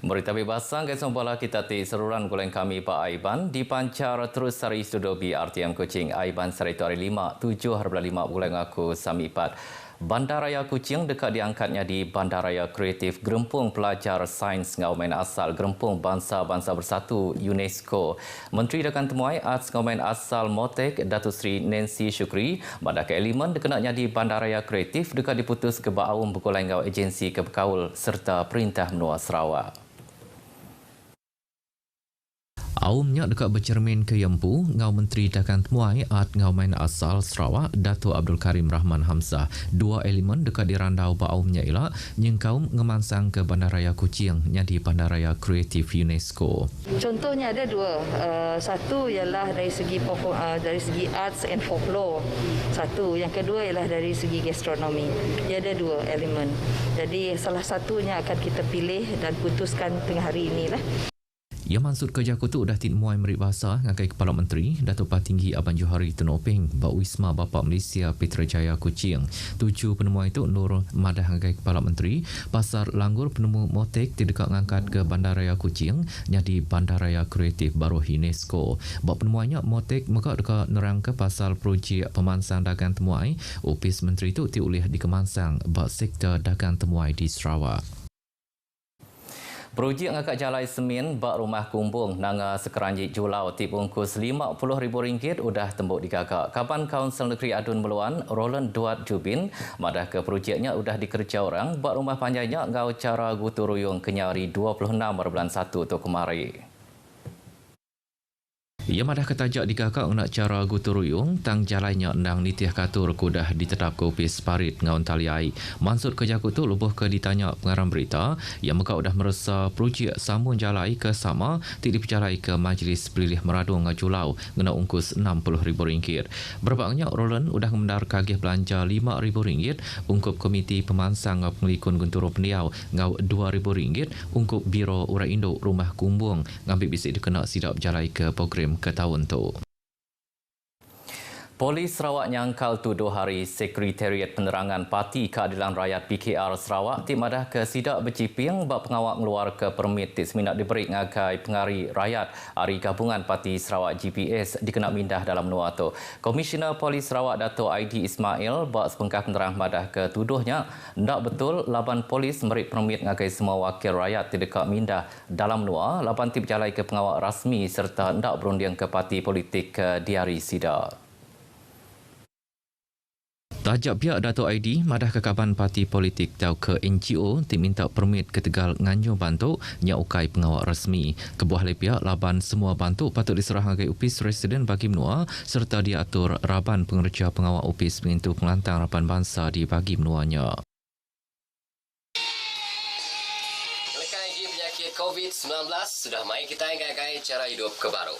Berita bebasang kisah bola kita ti seruran gulen kami Pak Aiban dipancar terus hari studio BRTM Kuching Aiban Seritu hari 5 7.5 bulan aku Sami 4. Bandaraya Kuching dekat diangkatnya di Bandaraya Kreatif Gerempung Pelajar Sains Ngaumen Asal Gerempung Bangsa-Bangsa Bersatu UNESCO. Menteri Dakan Temuai Arts Ngaumen Asal Motek Datuk Seri Nancy Syukri bandar elemen dekenaknya di Bandaraya Kreatif dekat diputus ke Baawum Bergolai Ngau Agensi Kebekaul serta Perintah Menua Sarawak. Aumnya dekat bercermin ke Yempu, Ngau Menteri Dakan Temuai Art Ngaumen Asal Sarawak, Datuk Abdul Karim Rahman Hamzah. Dua elemen dekat dirandau Aumnya ialah nyengkaum ngemansang ke Bandaraya Kuching di Bandaraya Kreatif UNESCO. Contohnya ada dua. Satu ialah dari segi arts and folklore. Satu, yang kedua ialah dari segi gastronomi. Dia ada dua elemen. Jadi salah satunya akan kita pilih dan putuskan tengah hari inilah. Ia maksud kerja kutu dah tinmuai merit bahasa ngakai Kepala Menteri Datuk Patinggi Abang Johari Tunopeng Bak Wisma Bapa Malaysia Putrajaya Kuching. 7 penemuan itu Nur Madah ngakai Kepala Menteri pasar langgur penemu motek di dekat ngangkat ke Bandaraya Kuching jadi Bandaraya Kreatif Baru UNESCO. Bak penemuannya motek muka dekat nerang ke pasal projek pemansang dagang temuai Opis Menteri itu diulih di kemansang bak sektor dagang temuai di Sarawak. Projek ngakak jalai semin bak rumah kumbung nanga sekeranjik Julau tip ungkus RM50,000 udah tembuk digagak. Kapan Kaunsil Negeri Adun Meluan Roland Duat Jubin madah ke projeknya udah dikerja orang bak rumah panjangnya ngau cara guturuyung kenyari 26 bulan 1 tu kemari. Ia madah ketajak digagak nak cara guturuyung tang jalannya endang nitiah katur kudah ditetap ke Opis Parit ngaun taliai. Maksud kerja kutu lubuh ke ditanya pengarang berita yang muka udah merasa projek sambung jalai ke sama tidak dipercayai ke Majlis Pelilih Meradung Ngajulau guna ungkus RM60,000. Berbaknya Roland udah mendar kagih belanja RM5,000 ungkup Komiti Pemansang Pengelikun Gunturo Pendiau ngau RM2,000 ungkup Biro Urai Induk Rumah Kumbung ngambil bisik dikena sidap jalai ke program ke tahun tu. Polis Sarawak nyangkal tuduh hari Sekretariat Penerangan Parti Keadilan Rakyat PKR Sarawak timadah ke sidak berciping bak pengawak ngeluar ke permit seminat diberi ngagai pengari rakyat hari gabungan Parti Sarawak GPS dikena mindah dalam menua tu. Komisioner Polis Sarawak Dato' ID Ismail bak sepengkah penerang madah ke tuduhnya ndak betul laban polis merit permit ngagai semua wakil rakyat di dekat mindah dalam menua laban tip jalai ke pengawak rasmi serta ndak berunding ke parti politik ke diari sidak. Tajak pihak Dato' ID madah kekaban parti politik atau ke NGO diminta permit ke Tegal Nganjung Bantuk yang ukai pengawak rasmi. Kebuah pihak laban semua bantuk patut diserah ngagai Opis Residen bagi menua serta diatur raban pengerja pengawak Opis pengintu pengelantang Raban Bangsa di bagi menuanya. Menekan lagi penyakit COVID-19 sudah mai kita ngagai cara hidup kebaru.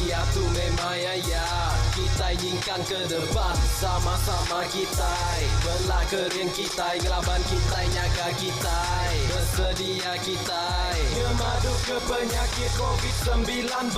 Dia tu memang ya, kita inginkan ke depan sama-sama kita belah kering kita ngelaban kita nyaga kita bersedia kita ngemadu ke penyakit COVID-19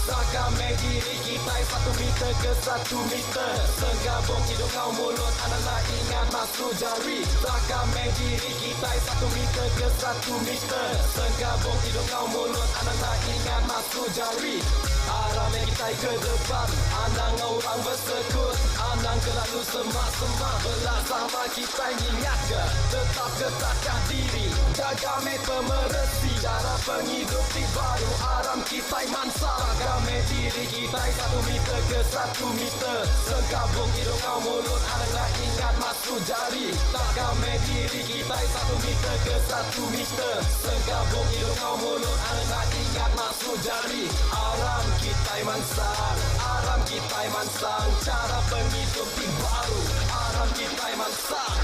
sakame diri kita 1 meter ke 1 meter segabung hidung kau mulut anak ingat masuk jari sakame diri kita 1 meter ke 1 meter segabung hidung kau mulut anak ingat masuk jari arahnya kita ke depan anang orang bersekut anang kelalu semak-semak belah sama kita ingat ke tetap ketakkan diri jaga pemerhati cara penghidup di baru aram kita mansa kami diri kita 1 meter ke 1 meter segabung hidung kau mulut anak ingat masuk jari tak kami diri kita 1 meter ke 1 meter segabung hidung kau mulut anak ingat masuk jari aram kita mansang aram kita mansang cara penghidup di baru aram kita mansang.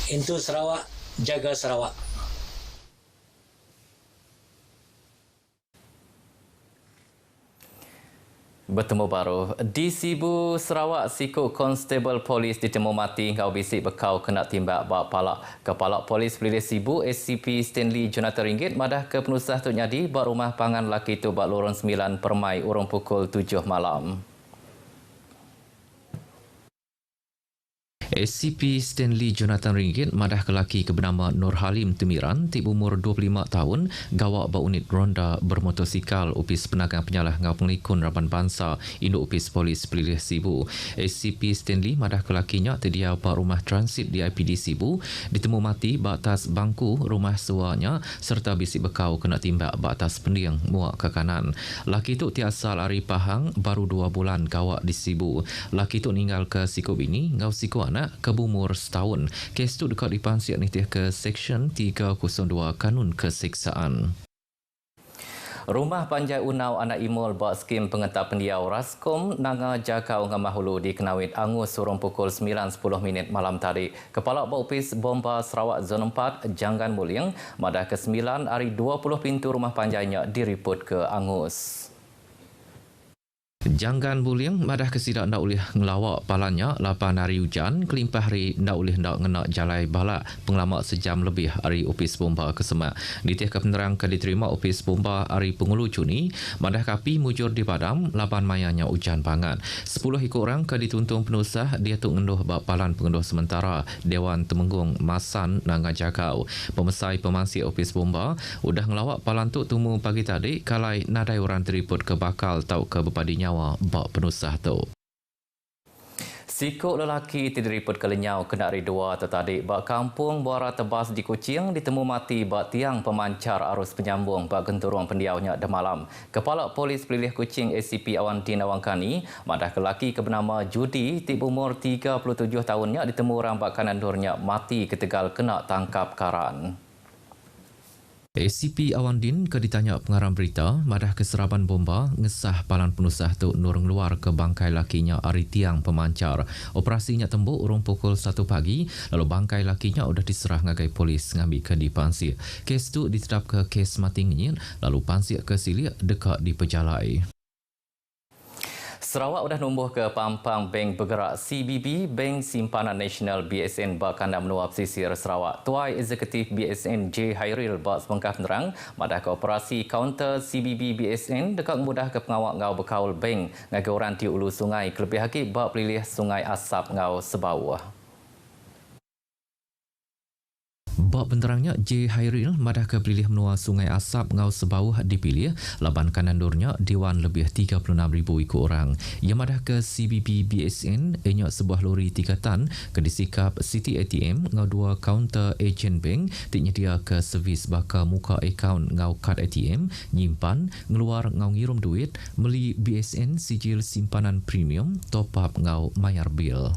Itu Sarawak, jaga Sarawak. Bertemu baru. Di Sibu, Sarawak, sikut konstebel polis ditemu mati ngau bisik bekau kena timbak bak palak. Kepala Polis Pelilih Sibu, SCP Stanley Jonathan Ringgit, madah ke penusah Tok Nyadi bak rumah pangan laki tu bak lorong 9 Permai urung pukul 7 malam. SCP Stanley Jonathan Ringgit madah ke laki bernama Nur Halim Temiran, tip umur 25 tahun, gawak berunit ronda bermotosikal Opis Penagang Penyalah ngau Pengelikun Raban Bangsa Induk Opis Polis Pelilih Sibu. SCP Stanley madah ke lakinya terdia bak rumah transit di IPD Sibu, ditemu mati bak atas bangku rumah sewarnya serta bisik bekau kena timbak bak atas pendiang muak ke kanan. Laki tu tiasal Ari Pahang, baru 2 bulan gawak di Sibu. Laki tu meninggal ke sikut bini ngau sikut anak ke umur setahun. Kes tu dekat dipansiak nitih ke Seksyen 302 Kanun Keseksaan. Rumah Panjai Unau Anak Imul bak skim pengetap pendiau Raskom Nanga Jakau Ngamah Hulu di Kenawit Angus surung pukul 9.10 malam tadi. Kepala Opis Bomba Sarawak Zon 4 Janggan Mulyang madah ke 9 hari 20 pintu rumah panjainya diriput ke Angus. Janggan Buliang madah kesidak ndak boleh ngelawak palanya 8 hari hujan, kelimpah hari ndak boleh ndak ngenak jalai balak pengelamak sejam lebih hari Opis Bomba Kesemak. Ditih ke penerang ke diterima Opis Bomba hari Pengulu Cuni, madah kapi mujur di padam, 8 mayanya hujan pangan. 10 ikut orang ke dituntung penusah dia tu ngenduh bak palan pengenduh sementara Dewan Temenggung Masan Nanga Jakau. Pemesai pemansik Opis Bomba udah ngelawak palan tu tumu pagi tadi kalai nadai orang teriput ke bakal tau ke bepadinya bak penusah tu. Sikut lelaki diriput ke lenyau kena hari 2 tertadi bak kampung Buara Tebas di Kuching ditemu mati bak tiang pemancar arus penyambung bak genturung pendiaunya demalam. Kepala Polis Pelilih Kuching SCP Awandin Awangkani madah ke lelaki bernama Judi tip umur 37 tahunnya ditemu orang bak kanan durnya mati ketegal kena tangkap karan. SCP Awandin ke ditanya pengarang berita madah keseraban bomba ngesah palan penusah tu nur ngeluar ke bangkai lakinya ari tiang pemancar. Operasinya tembuk urung pukul 1 pagi lalu bangkai lakinya sudah diserah ngagai polis ngambil ke di pansir. Kes tu ditetap ke kes mati ngenyit lalu pansir ke silik dekat di Pejalai. Sarawak sudah numbuh ke Pampang Bank Bergerak CBB, Bank Simpanan Nasional BSN bak kandang menua pesisir Sarawak. Tuai Eksekutif BSN J. Hairil bak sepengkah penerang, madah ke operasi kaunter CBB BSN dekat mudah ke pengawak ngau berkaul bank ngagai orang ti ulu sungai kelebih hakik bak pelilih sungai Asap ngau Sebawah. Bak benterangnya J. Hairil madah ke pelilih menua Sungai Asap ngau Sebawah dipilih laban kanan durnya Dewan lebih 36,000 ikut orang. Ia madah ke CBB BSN enyak sebuah lori 3 tan ke disikap City ATM ngau 2 kaunter agent bank tinyedia ke servis bakal muka akaun ngau kad ATM nyimpan ngeluar ngau ngirum duit meli BSN sijil simpanan premium top up ngau mayar bil.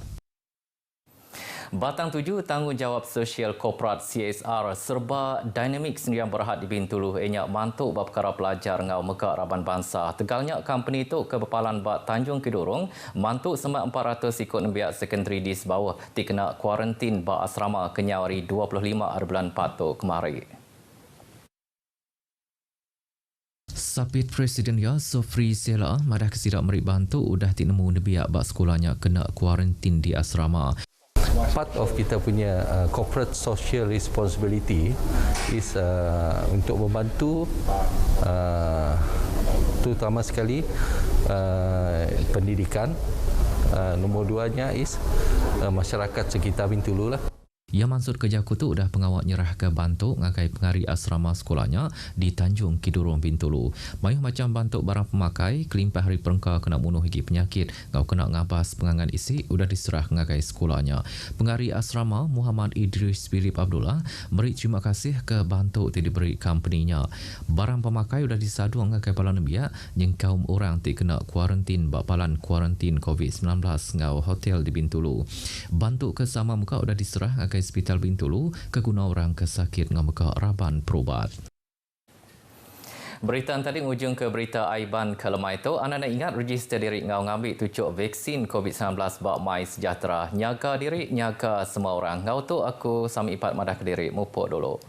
Batang 7 Tanggungjawab Sosial Korporat CSR serba dinamik yang berhad di Bintulu enyak mantuk bab perkara pelajar ngau Mekak Raban Bangsa. Tegalnya company tu ke bepalan bak Tanjung Kidurung mantuk semak 400 ikut nembiak sekondari di Sebawah dikena kuarantin bak asrama kenyau hari 25 bulan 4 tu kemari. Sapit Presiden ya Sofri Sela madah kesidak merik bantu udah tinemu nebiak bak sekolahnya kena kuarantin di asrama. Part of kita punya corporate social responsibility is untuk membantu terutama sekali pendidikan. Nombor 2-nya is masyarakat sekitar Bintulu lah. Ia mansur kerja kutu dah pengawak nyerah ke bantuk ngakai pengari asrama sekolahnya di Tanjung Kidurung Bintulu. Mayuh macam bantuk barang pemakai, kelimpah hari perengka kena bunuh higi penyakit, ngau kena ngabas pengangan isi udah diserah ngakai sekolahnya. Pengari asrama Muhammad Idris Philip Abdullah beri terima kasih ke bantuk yang diberi company-nya. Barang pemakai udah disadu ngakai palan biak yang kaum orang ti kena kuarantin bapalan kuarantin COVID-19 ngau hotel di Bintulu. Bantuk ke sama muka udah diserah ngakai Hospital Bintulu ke guna orang kesakit ngau Mekak Raban Perubat. Berita tadi ujung ke berita Aiban kelemai itu. Anda nak ingat register diri ngau ngambil tucuk vaksin COVID-19 bak My Sejahtera. Nyaga diri, nyaga semua orang. Ngau tu aku sami ipat madah ke diri. Mupuk dulu.